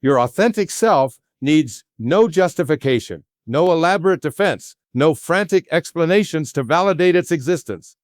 Your authentic self needs no justification, no elaborate defense, no frantic explanations to validate its existence.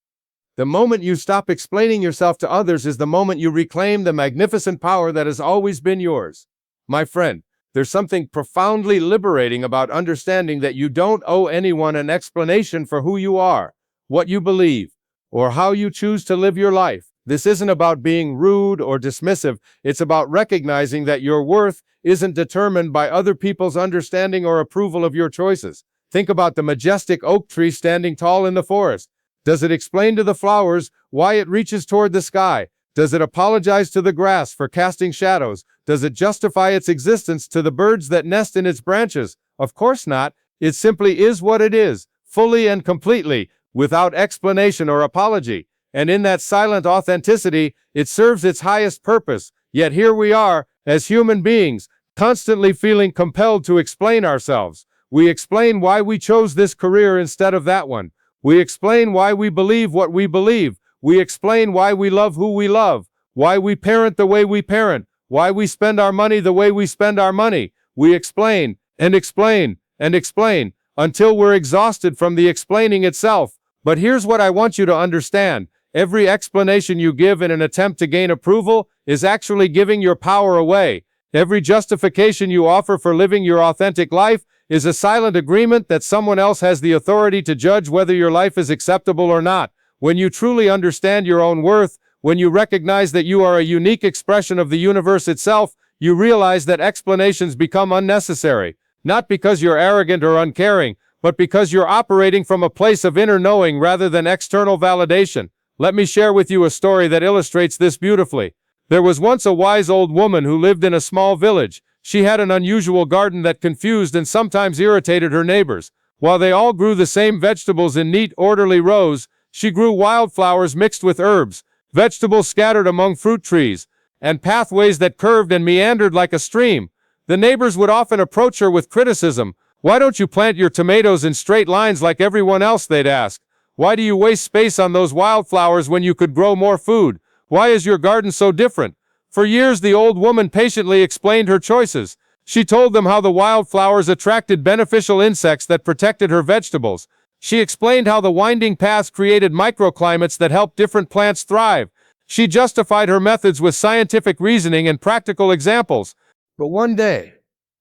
The moment you stop explaining yourself to others is the moment you reclaim the magnificent power that has always been yours. My friend, there's something profoundly liberating about understanding that you don't owe anyone an explanation for who you are, what you believe, or how you choose to live your life. This isn't about being rude or dismissive. It's about recognizing that your worth isn't determined by other people's understanding or approval of your choices. Think about the majestic oak tree standing tall in the forest. Does it explain to the flowers why it reaches toward the sky? Does it apologize to the grass for casting shadows? Does it justify its existence to the birds that nest in its branches? Of course not. It simply is what it is, fully and completely, without explanation or apology. And in that silent authenticity, it serves its highest purpose. Yet here we are, as human beings, constantly feeling compelled to explain ourselves. We explain why we chose this career instead of that one. We explain why we believe what we believe. We explain why we love who we love, why we parent the way we parent, why we spend our money the way we spend our money. We explain and explain and explain until we're exhausted from the explaining itself. But here's what I want you to understand. Every explanation you give in an attempt to gain approval is actually giving your power away. Every justification you offer for living your authentic life is a silent agreement that someone else has the authority to judge whether your life is acceptable or not. When you truly understand your own worth, when you recognize that you are a unique expression of the universe itself, you realize that explanations become unnecessary. Not because you're arrogant or uncaring, but because you're operating from a place of inner knowing rather than external validation. Let me share with you a story that illustrates this beautifully. There was once a wise old woman who lived in a small village. She had an unusual garden that confused and sometimes irritated her neighbors. While they all grew the same vegetables in neat, orderly rows, she grew wildflowers mixed with herbs, vegetables scattered among fruit trees, and pathways that curved and meandered like a stream. The neighbors would often approach her with criticism. "Why don't you plant your tomatoes in straight lines like everyone else?" they'd ask. "Why do you waste space on those wildflowers when you could grow more food? Why is your garden so different?" For years, the old woman patiently explained her choices. She told them how the wildflowers attracted beneficial insects that protected her vegetables. She explained how the winding paths created microclimates that helped different plants thrive. She justified her methods with scientific reasoning and practical examples. But one day,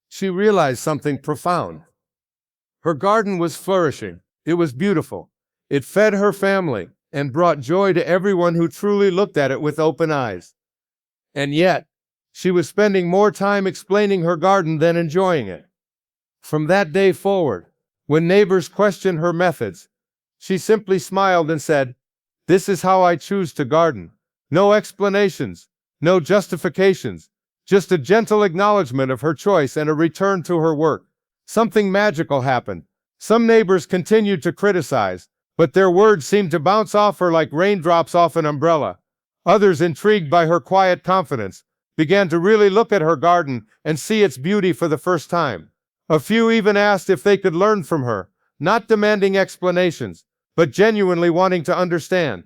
she realized something profound. Her garden was flourishing. It was beautiful. It fed her family and brought joy to everyone who truly looked at it with open eyes. And yet, she was spending more time explaining her garden than enjoying it. From that day forward, when neighbors questioned her methods, she simply smiled and said, "This is how I choose to garden." No explanations, no justifications, just a gentle acknowledgement of her choice and a return to her work. Something magical happened. Some neighbors continued to criticize, but their words seemed to bounce off her like raindrops off an umbrella. Others, intrigued by her quiet confidence, began to really look at her garden and see its beauty for the first time. A few even asked if they could learn from her, not demanding explanations, but genuinely wanting to understand.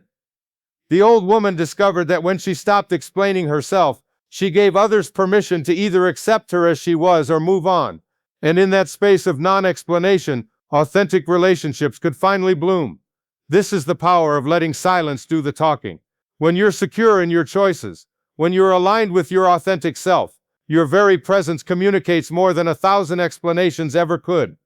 The old woman discovered that when she stopped explaining herself, she gave others permission to either accept her as she was or move on. And in that space of non-explanation, authentic relationships could finally bloom. This is the power of letting silence do the talking. When you're secure in your choices, when you're aligned with your authentic self, your very presence communicates more than 1,000 explanations ever could.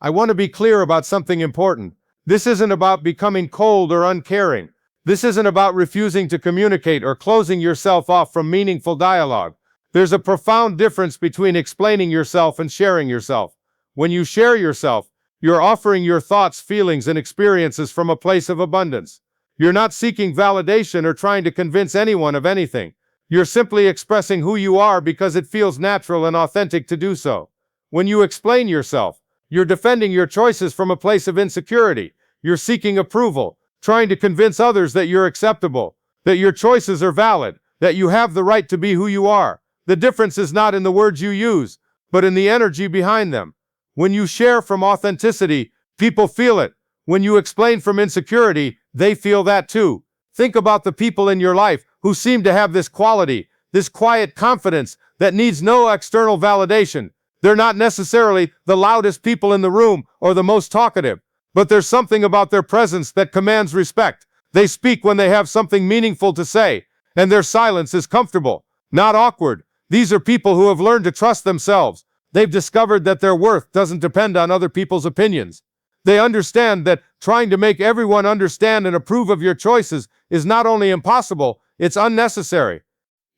I want to be clear about something important. This isn't about becoming cold or uncaring. This isn't about refusing to communicate or closing yourself off from meaningful dialogue. There's a profound difference between explaining yourself and sharing yourself. When you share yourself, you're offering your thoughts, feelings, and experiences from a place of abundance. You're not seeking validation or trying to convince anyone of anything. You're simply expressing who you are because it feels natural and authentic to do so. When you explain yourself, you're defending your choices from a place of insecurity. You're seeking approval, trying to convince others that you're acceptable, that your choices are valid, that you have the right to be who you are. The difference is not in the words you use, but in the energy behind them. When you share from authenticity, people feel it. When you explain from insecurity, they feel that too. Think about the people in your life who seem to have this quality, this quiet confidence, that needs no external validation. They're not necessarily the loudest people in the room or the most talkative, but there's something about their presence that commands respect. They speak when they have something meaningful to say, and their silence is comfortable, not awkward. These are people who have learned to trust themselves. They've discovered that their worth doesn't depend on other people's opinions. They understand that trying to make everyone understand and approve of your choices is not only impossible, it's unnecessary.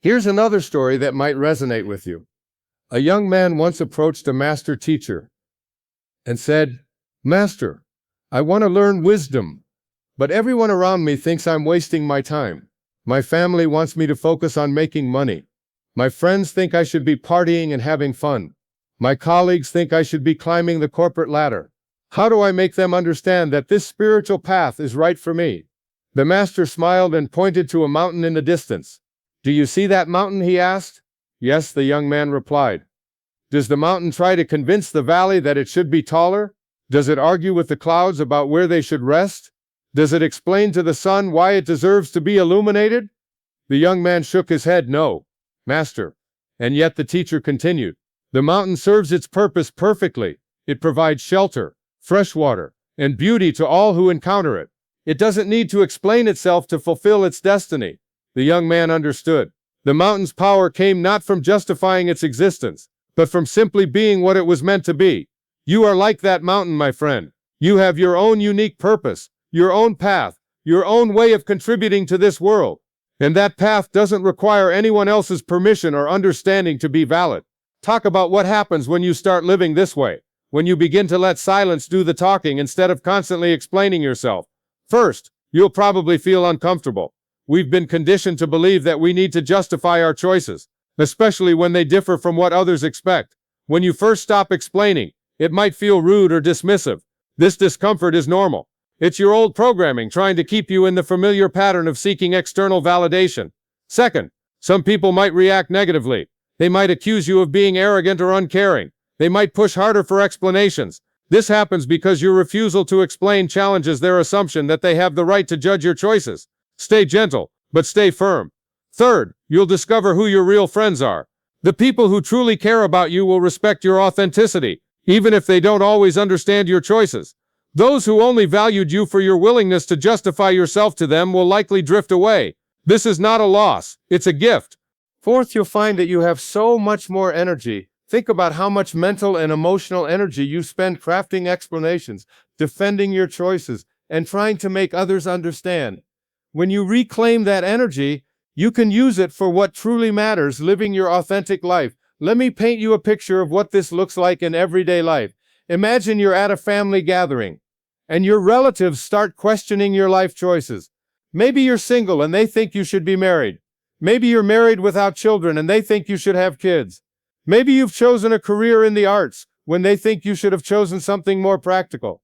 Here's another story that might resonate with you. A young man once approached a master teacher and said, "Master, I want to learn wisdom, but everyone around me thinks I'm wasting my time. My family wants me to focus on making money. My friends think I should be partying and having fun. My colleagues think I should be climbing the corporate ladder. How do I make them understand that this spiritual path is right for me?" The master smiled and pointed to a mountain in the distance. "Do you see that mountain?" he asked. "Yes," the young man replied. "Does the mountain try to convince the valley that it should be taller? Does it argue with the clouds about where they should rest? Does it explain to the sun why it deserves to be illuminated?" The young man shook his head. "No, Master." And yet the teacher continued, "The mountain serves its purpose perfectly. It provides shelter, fresh water, and beauty to all who encounter it. It doesn't need to explain itself to fulfill its destiny." The young man understood. The mountain's power came not from justifying its existence, but from simply being what it was meant to be. You are like that mountain, my friend. You have your own unique purpose, your own path, your own way of contributing to this world. And that path doesn't require anyone else's permission or understanding to be valid. Talk about what happens when you start living this way, when you begin to let silence do the talking instead of constantly explaining yourself. First, you'll probably feel uncomfortable. We've been conditioned to believe that we need to justify our choices, especially when they differ from what others expect. When you first stop explaining, it might feel rude or dismissive. This discomfort is normal. It's your old programming trying to keep you in the familiar pattern of seeking external validation. Second, some people might react negatively. They might accuse you of being arrogant or uncaring. They might push harder for explanations. This happens because your refusal to explain challenges their assumption that they have the right to judge your choices. Stay gentle, but stay firm. Third, you'll discover who your real friends are. The people who truly care about you will respect your authenticity, even if they don't always understand your choices. Those who only valued you for your willingness to justify yourself to them will likely drift away. This is not a loss, it's a gift. Fourth, you'll find that you have so much more energy. Think about how much mental and emotional energy you spend crafting explanations, defending your choices, and trying to make others understand. When you reclaim that energy, you can use it for what truly matters, living your authentic life. Let me paint you a picture of what this looks like in everyday life. Imagine you're at a family gathering, and your relatives start questioning your life choices. Maybe you're single and they think you should be married. Maybe you're married without children and they think you should have kids. Maybe you've chosen a career in the arts when they think you should have chosen something more practical.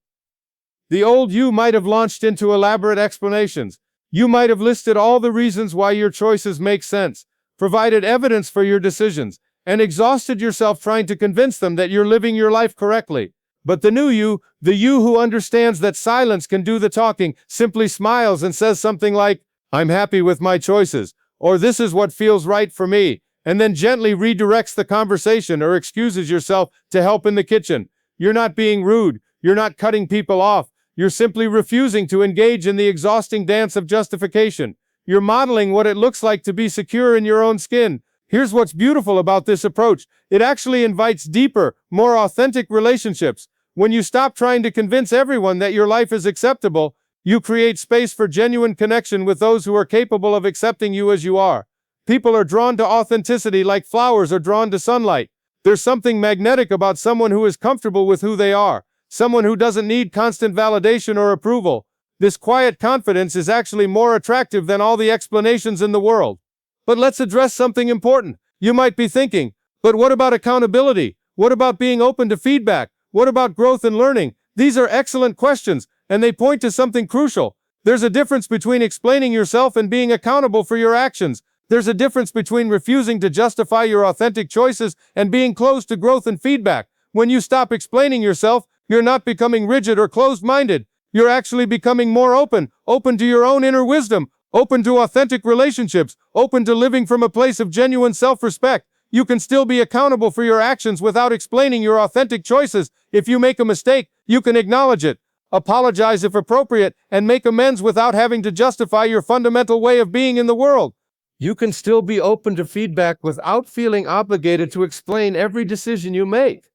The old you might have launched into elaborate explanations. You might have listed all the reasons why your choices make sense, provided evidence for your decisions, and exhausted yourself trying to convince them that you're living your life correctly. But the new you, the you who understands that silence can do the talking, simply smiles and says something like, "I'm happy with my choices," or "This is what feels right for me," and then gently redirects the conversation or excuses yourself to help in the kitchen. You're not being rude. You're not cutting people off. You're simply refusing to engage in the exhausting dance of justification. You're modeling what it looks like to be secure in your own skin. Here's what's beautiful about this approach. It actually invites deeper, more authentic relationships. When you stop trying to convince everyone that your life is acceptable, you create space for genuine connection with those who are capable of accepting you as you are. People are drawn to authenticity like flowers are drawn to sunlight. There's something magnetic about someone who is comfortable with who they are. Someone who doesn't need constant validation or approval. This quiet confidence is actually more attractive than all the explanations in the world. But let's address something important. You might be thinking, but what about accountability? What about being open to feedback? What about growth and learning? These are excellent questions, and they point to something crucial. There's a difference between explaining yourself and being accountable for your actions. There's a difference between refusing to justify your authentic choices and being closed to growth and feedback. When you stop explaining yourself, you're not becoming rigid or closed-minded. You're actually becoming more open to your own inner wisdom, open to authentic relationships, open to living from a place of genuine self-respect. You can still be accountable for your actions without explaining your authentic choices. If you make a mistake, you can acknowledge it, apologize if appropriate, and make amends without having to justify your fundamental way of being in the world. You can still be open to feedback without feeling obligated to explain every decision you make.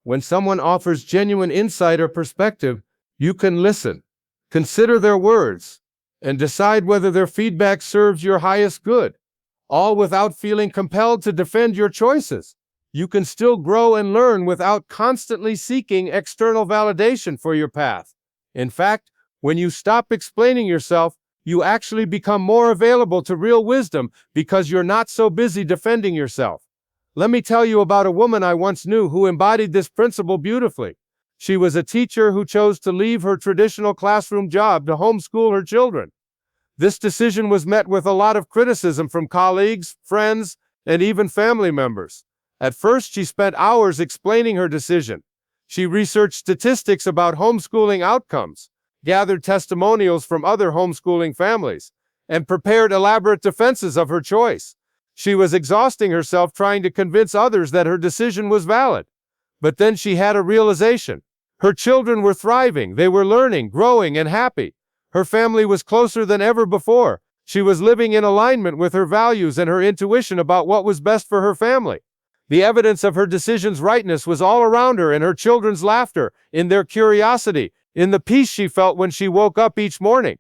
When someone offers genuine insight or perspective, you can listen, consider their words, and decide whether their feedback serves your highest good, all without feeling compelled to defend your choices. You can still grow and learn without constantly seeking external validation for your path. In fact, when you stop explaining yourself, you actually become more available to real wisdom because you're not so busy defending yourself. Let me tell you about a woman I once knew who embodied this principle beautifully. She was a teacher who chose to leave her traditional classroom job to homeschool her children. This decision was met with a lot of criticism from colleagues, friends, and even family members. At first, she spent hours explaining her decision. She researched statistics about homeschooling outcomes, gathered testimonials from other homeschooling families, and prepared elaborate defenses of her choice. She was exhausting herself trying to convince others that her decision was valid. But then she had a realization. Her children were thriving, they were learning, growing, and happy. Her family was closer than ever before. She was living in alignment with her values and her intuition about what was best for her family. The evidence of her decision's rightness was all around her, in her children's laughter, in their curiosity, in the peace she felt when she woke up each morning.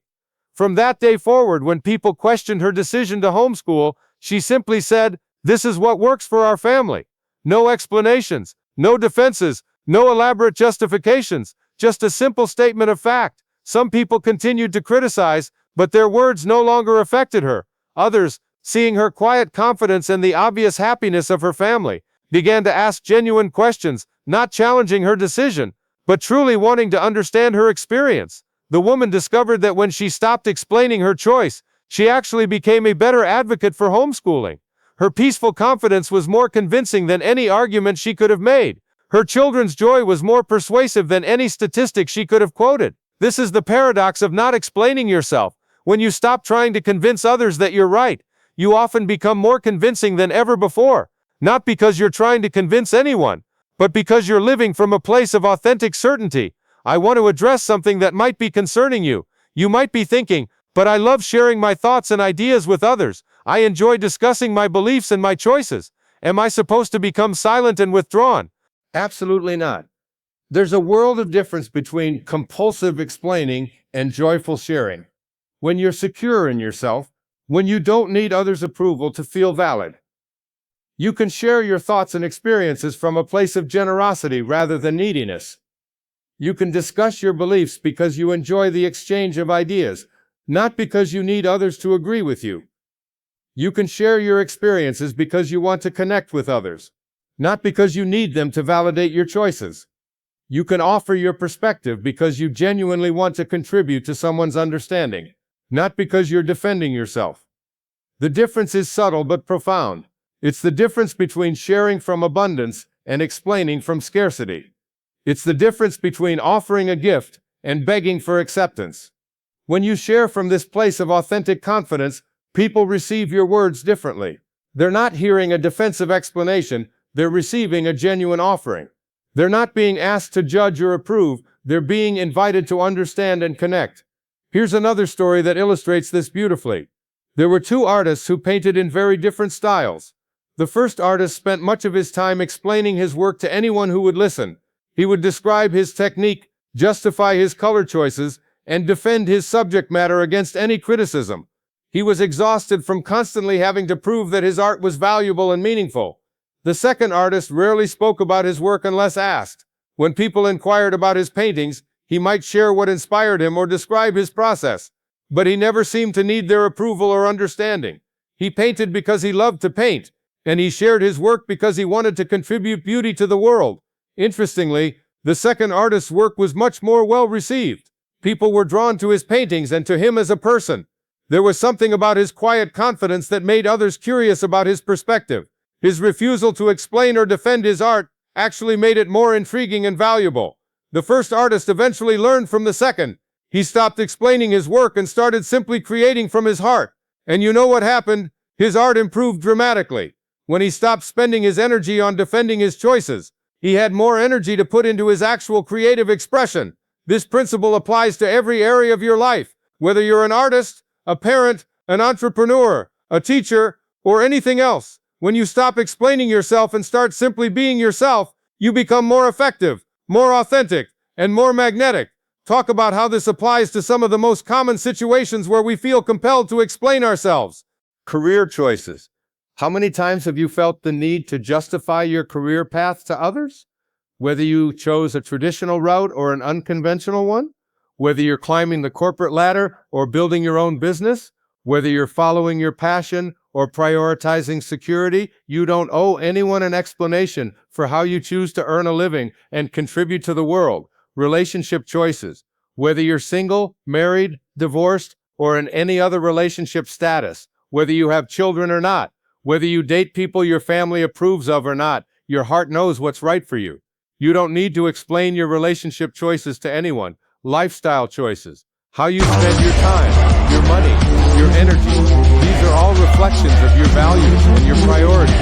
From that day forward, when people questioned her decision to homeschool, she simply said, "This is what works for our family." No explanations, no defenses, no elaborate justifications, just a simple statement of fact. Some people continued to criticize, but their words no longer affected her. Others, seeing her quiet confidence and the obvious happiness of her family, began to ask genuine questions, not challenging her decision, but truly wanting to understand her experience. The woman discovered that when she stopped explaining her choice, she actually became a better advocate for homeschooling. Her peaceful confidence was more convincing than any argument she could have made. Her children's joy was more persuasive than any statistic she could have quoted. This is the paradox of not explaining yourself. When you stop trying to convince others that you're right, you often become more convincing than ever before. Not because you're trying to convince anyone, but because you're living from a place of authentic certainty. I want to address something that might be concerning you. You might be thinking, "But I love sharing my thoughts and ideas with others. I enjoy discussing my beliefs and my choices. Am I supposed to become silent and withdrawn?" Absolutely not. There's a world of difference between compulsive explaining and joyful sharing. When you're secure in yourself, when you don't need others' approval to feel valid, you can share your thoughts and experiences from a place of generosity rather than neediness. You can discuss your beliefs because you enjoy the exchange of ideas, not because you need others to agree with you. You can share your experiences because you want to connect with others, not because you need them to validate your choices. You can offer your perspective because you genuinely want to contribute to someone's understanding, not because you're defending yourself. The difference is subtle but profound. It's the difference between sharing from abundance and explaining from scarcity. It's the difference between offering a gift and begging for acceptance. When you share from this place of authentic confidence, people receive your words differently. They're not hearing a defensive explanation, they're receiving a genuine offering. They're not being asked to judge or approve, they're being invited to understand and connect. Here's another story that illustrates this beautifully. There were two artists who painted in very different styles. The first artist spent much of his time explaining his work to anyone who would listen. He would describe his technique, justify his color choices, and defend his subject matter against any criticism. He was exhausted from constantly having to prove that his art was valuable and meaningful. The second artist rarely spoke about his work unless asked. When people inquired about his paintings, he might share what inspired him or describe his process, but he never seemed to need their approval or understanding. He painted because he loved to paint, and he shared his work because he wanted to contribute beauty to the world. Interestingly, the second artist's work was much more well received. People were drawn to his paintings and to him as a person. There was something about his quiet confidence that made others curious about his perspective. His refusal to explain or defend his art actually made it more intriguing and valuable. The first artist eventually learned from the second. He stopped explaining his work and started simply creating from his heart. And you know what happened? His art improved dramatically. When he stopped spending his energy on defending his choices, he had more energy to put into his actual creative expression. This principle applies to every area of your life, whether you're an artist, a parent, an entrepreneur, a teacher, or anything else. When you stop explaining yourself and start simply being yourself, you become more effective, more authentic, and more magnetic. Talk about how this applies to some of the most common situations where we feel compelled to explain ourselves. Career choices. How many times have you felt the need to justify your career path to others? Whether you chose a traditional route or an unconventional one? Whether you're climbing the corporate ladder or building your own business? Whether you're following your passion or prioritizing security, you don't owe anyone an explanation for how you choose to earn a living and contribute to the world. Relationship choices. Whether you're single, married, divorced, or in any other relationship status, whether you have children or not, whether you date people your family approves of or not, your heart knows what's right for you. You don't need to explain your relationship choices to anyone. Lifestyle choices. How you spend your time, your money, your energy. These are all reflections of your values and your priorities.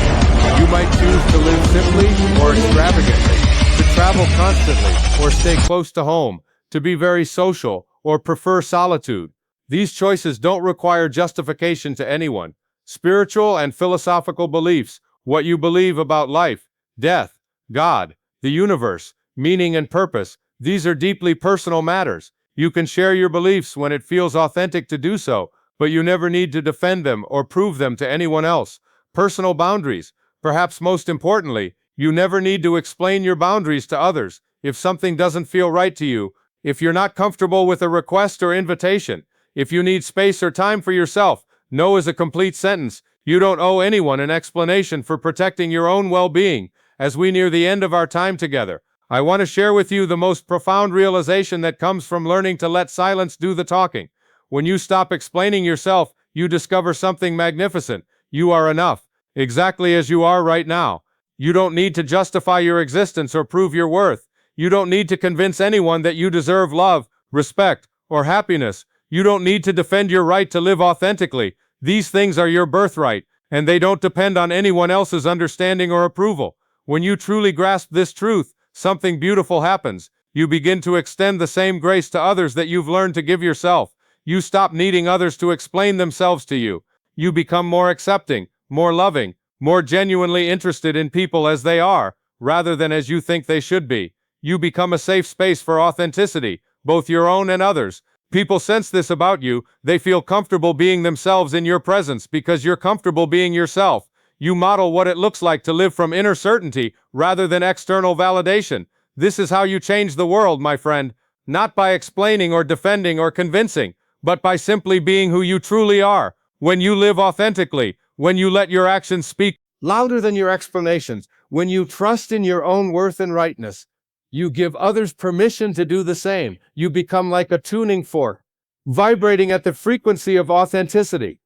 You might choose to live simply or extravagantly, to travel constantly or stay close to home, to be very social or prefer solitude. These choices don't require justification to anyone. Spiritual and philosophical beliefs, what you believe about life, death, God, the universe, meaning and purpose, these are deeply personal matters. You can share your beliefs when it feels authentic to do so, but you never need to defend them or prove them to anyone else. Personal boundaries. Perhaps most importantly, you never need to explain your boundaries to others. If something doesn't feel right to you, if you're not comfortable with a request or invitation, if you need space or time for yourself, no is a complete sentence. You don't owe anyone an explanation for protecting your own well-being. As we near the end of our time together, I want to share with you the most profound realization that comes from learning to let silence do the talking. When you stop explaining yourself, you discover something magnificent. You are enough, exactly as you are right now. You don't need to justify your existence or prove your worth. You don't need to convince anyone that you deserve love, respect, or happiness. You don't need to defend your right to live authentically. These things are your birthright, and they don't depend on anyone else's understanding or approval. When you truly grasp this truth, something beautiful happens. You begin to extend the same grace to others that you've learned to give yourself. You stop needing others to explain themselves to you. You become more accepting, more loving, more genuinely interested in people as they are, rather than as you think they should be. You become a safe space for authenticity, both your own and others. People sense this about you. They feel comfortable being themselves in your presence because you're comfortable being yourself. You model what it looks like to live from inner certainty rather than external validation. This is how you change the world, my friend. Not by explaining or defending or convincing, but by simply being who you truly are. When you live authentically, when you let your actions speak louder than your explanations, when you trust in your own worth and rightness, you give others permission to do the same. You become like a tuning fork, vibrating at the frequency of authenticity.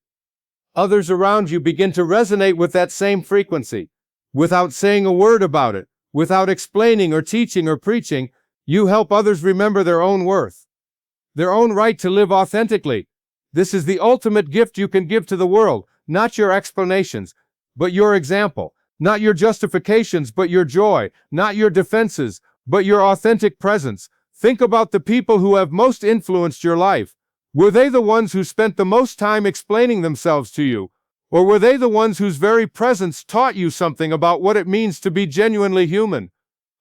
Others around you begin to resonate with that same frequency. Without saying a word about it, without explaining or teaching or preaching, you help others remember their own worth, their own right to live authentically. This is the ultimate gift you can give to the world, not your explanations, but your example, not your justifications, but your joy, not your defenses, but your authentic presence. Think about the people who have most influenced your life. Were they the ones who spent the most time explaining themselves to you? Or were they the ones whose very presence taught you something about what it means to be genuinely human?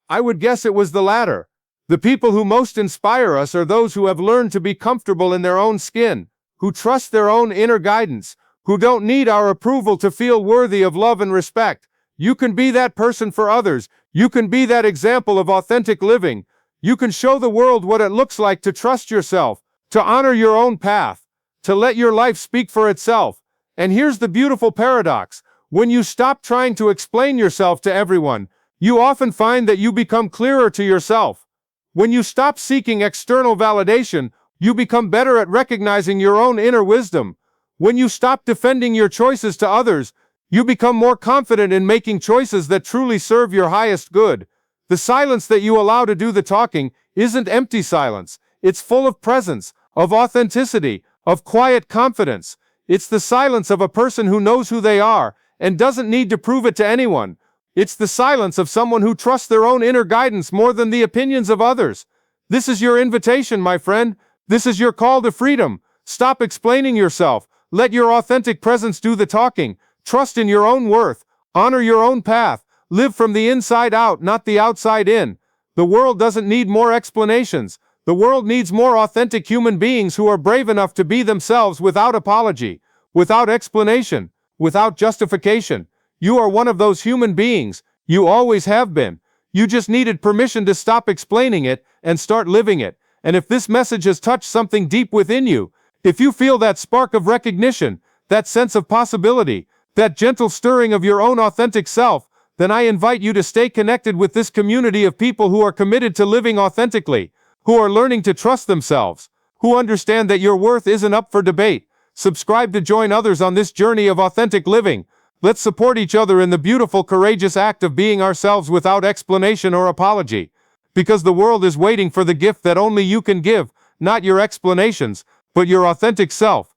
I would guess it was the latter. The people who most inspire us are those who have learned to be comfortable in their own skin, who trust their own inner guidance, who don't need our approval to feel worthy of love and respect. You can be that person for others. You can be that example of authentic living. You can show the world what it looks like to trust yourself, to honor your own path, to let your life speak for itself. And here's the beautiful paradox. When you stop trying to explain yourself to everyone, you often find that you become clearer to yourself. When you stop seeking external validation, you become better at recognizing your own inner wisdom. When you stop defending your choices to others, you become more confident in making choices that truly serve your highest good. The silence that you allow to do the talking isn't empty silence. It's full of presence, of authenticity, of quiet confidence. It's the silence of a person who knows who they are and doesn't need to prove it to anyone. It's the silence of someone who trusts their own inner guidance more than the opinions of others. This is your invitation, my friend. This is your call to freedom. Stop explaining yourself. Let your authentic presence do the talking. Trust in your own worth. Honor your own path. Live from the inside out, not the outside in. The world doesn't need more explanations. The world needs more authentic human beings who are brave enough to be themselves without apology, without explanation, without justification. You are one of those human beings. You always have been. You just needed permission to stop explaining it and start living it. And if this message has touched something deep within you, if you feel that spark of recognition, that sense of possibility, that gentle stirring of your own authentic self, then I invite you to stay connected with this community of people who are committed to living authentically, who are learning to trust themselves, who understand that your worth isn't up for debate. Subscribe to join others on this journey of authentic living. Let's support each other in the beautiful, courageous act of being ourselves without explanation or apology. Because the world is waiting for the gift that only you can give, not your explanations, but your authentic self.